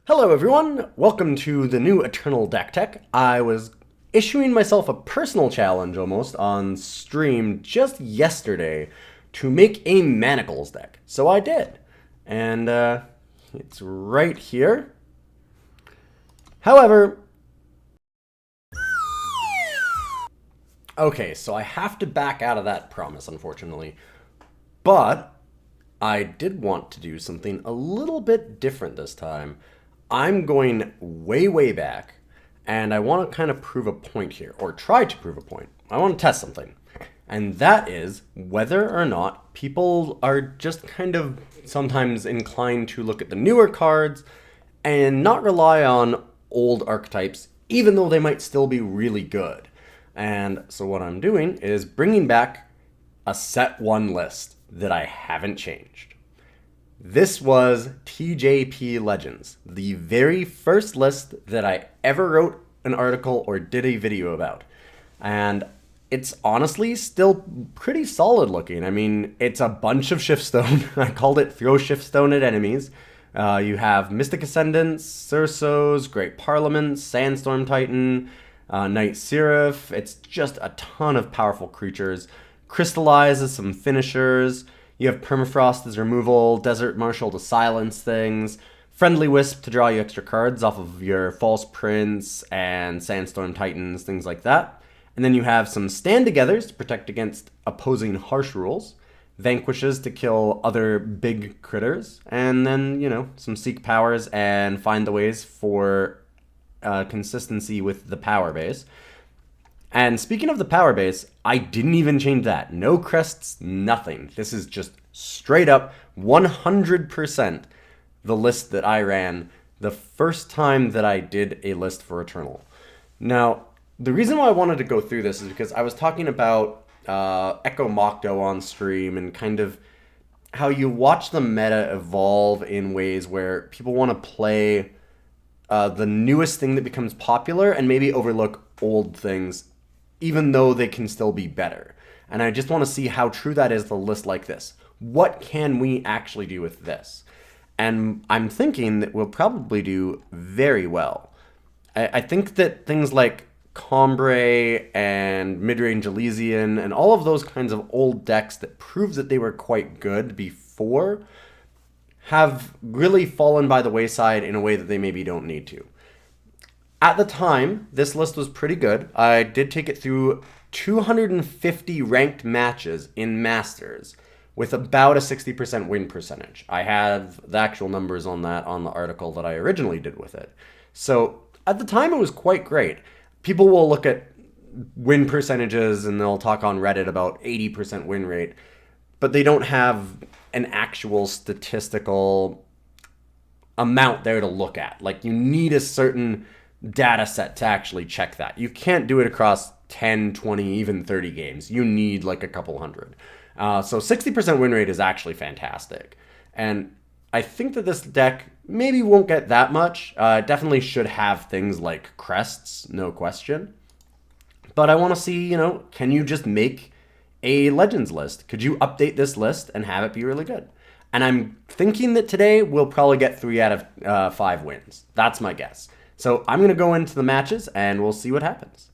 Hello everyone, welcome to the new Eternal Deck Tech. I was issuing myself a personal challenge almost on stream just yesterday to make a Manacles deck. So I did, and it's right here. However, okay, so I have to back out of that promise, unfortunately. But I did want to do something a little bit different this time. I'm going way, way back, and I want to kind of prove a point here, or try to prove a point. I want to test something, and that is whether or not people are just kind of sometimes inclined to look at the newer cards and not rely on old archetypes, even though they might still be really good. And so what I'm doing is bringing back a set 1 list that I haven't changed. This was TJP Legends, the very first list that I ever wrote an article or did a video about. And it's honestly still pretty solid looking. I mean, it's a bunch of Shiftstone. I called it Throw Shiftstone at Enemies. You have Mystic Ascendants, Cirsos, Great Parliaments, Sandstorm Titan, Knight Siraf. It's just a ton of powerful creatures. Crystallize as some finishers. You have Permafrost as removal, Desert Marshal to silence things, Friendly Wisp to draw you extra cards off of your False Prince and Sandstorm Titans, things like that. And then you have some Stand-Togethers to protect against opposing harsh rules, Vanquishes to kill other big critters, and then, some Seek Powers and find the ways for consistency with the power base. And speaking of the power base, I didn't even change that. No crests, nothing. This is just straight up 100% the list that I ran the first time that I did a list for Eternal. Now, the reason why I wanted to go through this is because I was talking about Echo Mokdo on stream and kind of how you watch the meta evolve in ways where people want to play the newest thing that becomes popular and maybe overlook old things, even though they can still be better. And I just want to see how true that is to a list like this. What can we actually do with this? And I'm thinking that we'll probably do very well. I think that things like Combrei and Midrange Elysian and all of those kinds of old decks that prove that they were quite good before have really fallen by the wayside in a way that they maybe don't need to. At the time, this list was pretty good. I did take it through 250 ranked matches in Masters with about a 60% win percentage. I have the actual numbers on that on the article that I originally did with it. So at the time, it was quite great. People will look at win percentages and they'll talk on Reddit about 80% win rate, but they don't have an actual statistical amount there to look at. Like, you need a certain data set to actually check that. You can't do it across 10, 20, even 30 games. You need like a couple hundred. So 60% win rate is actually fantastic. And I think that this deck maybe won't get that much. Definitely should have things like crests, no question. But I want to see, can you just make a Legends list? Could you update this list and have it be really good? And I'm thinking that today we'll probably get 3 out of 5 wins. That's my guess. So I'm going to go into the matches and we'll see what happens.